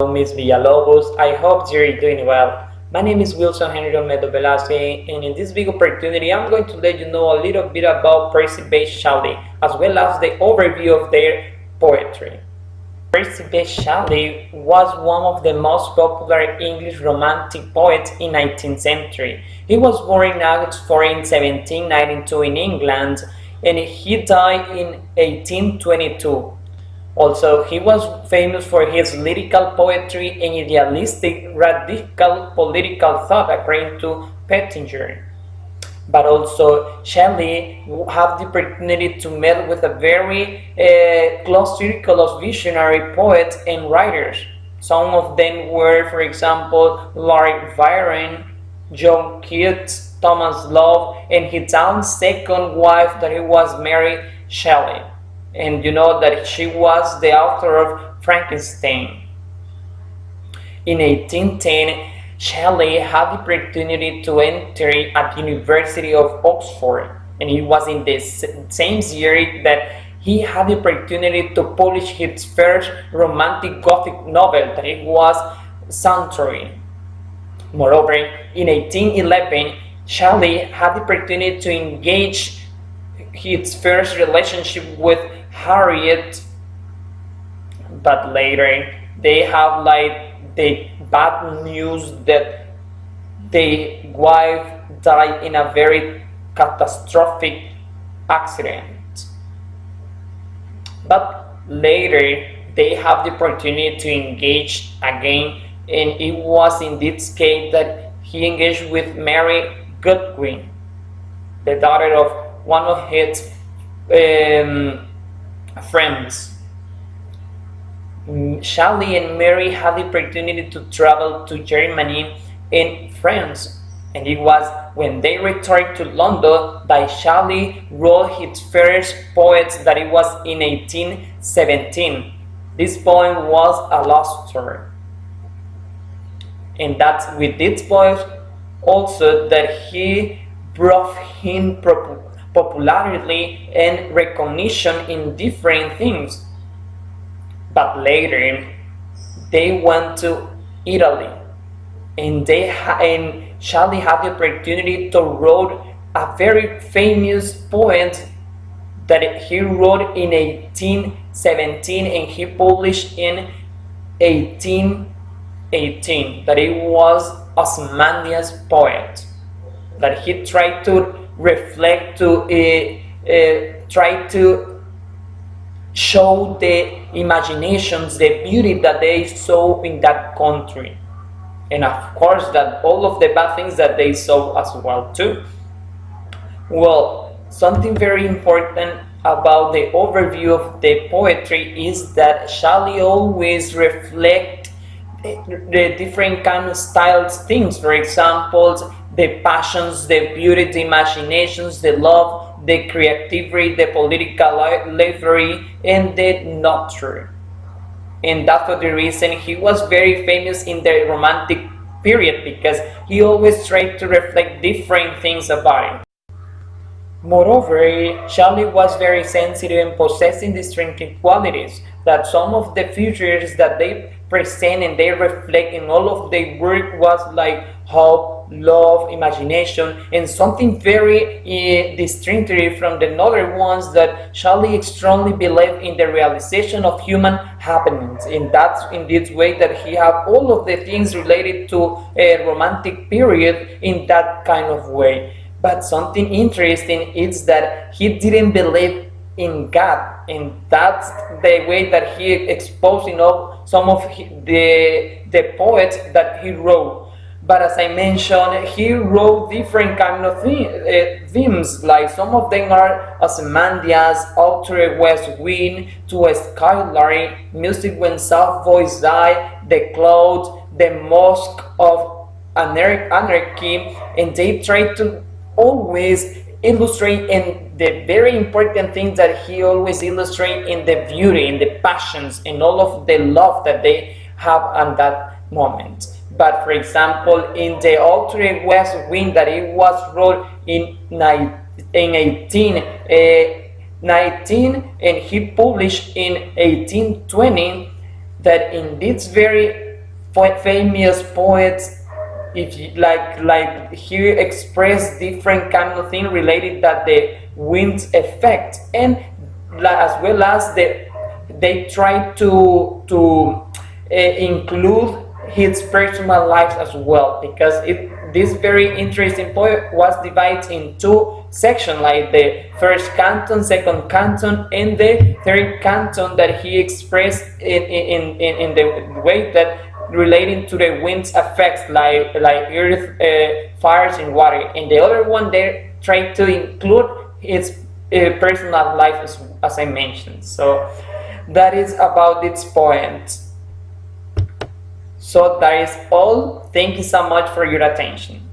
Miss Villalobos. I hope you're doing well. My name is Wilson Henry Romero Velázquez, and in this big opportunity, I'm going to let you know a little bit about Percy Bysshe Shelley, as well as the overview of their poetry. Percy Bysshe Shelley was one of the most popular English romantic poets in 19th century. He was born in Oxford in 1792 in England, and he died in 1822. Also, he was famous for his lyrical poetry and idealistic, radical political thought, according to Pettinger. But also, Shelley had the opportunity to meet with a very close circle of visionary poets and writers. Some of them were, for example, Lord Byron, John Keats, Thomas Love, and his own second wife that he was Mary Shelley. And you know that she was the author of Frankenstein. In 1810, Shelley had the opportunity to enter at the University of Oxford, and it was in the same year that he had the opportunity to publish his first romantic Gothic novel, that it was Sanctuary. Moreover, in 1811, Shelley had the opportunity to engage his first relationship with Harriet, but later they have like the bad news that the wife died in a very catastrophic accident. But later they have the opportunity to engage again, and it was in this case that he engaged with Mary Godwin, the daughter of one of his friends. Shelley and Mary had the opportunity to travel to Germany and France, and it was when they returned to London that Shelley wrote his first poet, that it was in 1817. This poem was a love story, and that's with this poem also that he brought him popularity and recognition in different things. But later they went to Italy, and Shelley had the opportunity to write a very famous poem that he wrote in 1817 and he published in 1818, that it was Ozymandias' poet, that he tried to reflect, to try to show the imaginations, the beauty that they saw in that country, and of course that all of the bad things that they saw as well too. Well, something very important about the overview of the poetry is that Shelley always reflect the different kind of styles things. For example, the passions, the beauty, the imaginations, the love, the creativity, the political library, and the nature. And that's for the reason he was very famous in the Romantic period, because he always tried to reflect different things about it. Moreover, Shelley was very sensitive and possessing distinctive qualities that some of the features that they present and they reflect in all of their work was like hope, love, imagination, and something very distinctive from the other ones, that Shelley strongly believed in the realization of human happenings. And that's in this way that he have all of the things related to a romantic period in that kind of way. But something interesting is that he didn't believe in God, and that's the way that he exposed some of the poets that he wrote. But as I mentioned, he wrote different kind of themes, like some of them are Ozymandias, Outer West Wind, To a Skylark, Music When Soft Voice Die, The Cloud, The Mosque of Anarchy, and they try to always illustrate, and the very important thing that he always illustrate in the beauty, in the passions, and all of the love that they have at that moment. But for example, in the Outer West Wind, that it was wrote in 18 19, and he published in 1820, that in this very famous poets, if you, like he expressed different kind of thing related that the wind effect, and as well as they try to include his personal life as well, because this very interesting poem was divided in two sections, like the first canton, second canton, and the third canton that he expressed in the way that relating to the wind's effects, like earth, fires, and water. And the other one they try to include his personal life, as I mentioned. So that is about this point. So that is all. Thank you so much for your attention.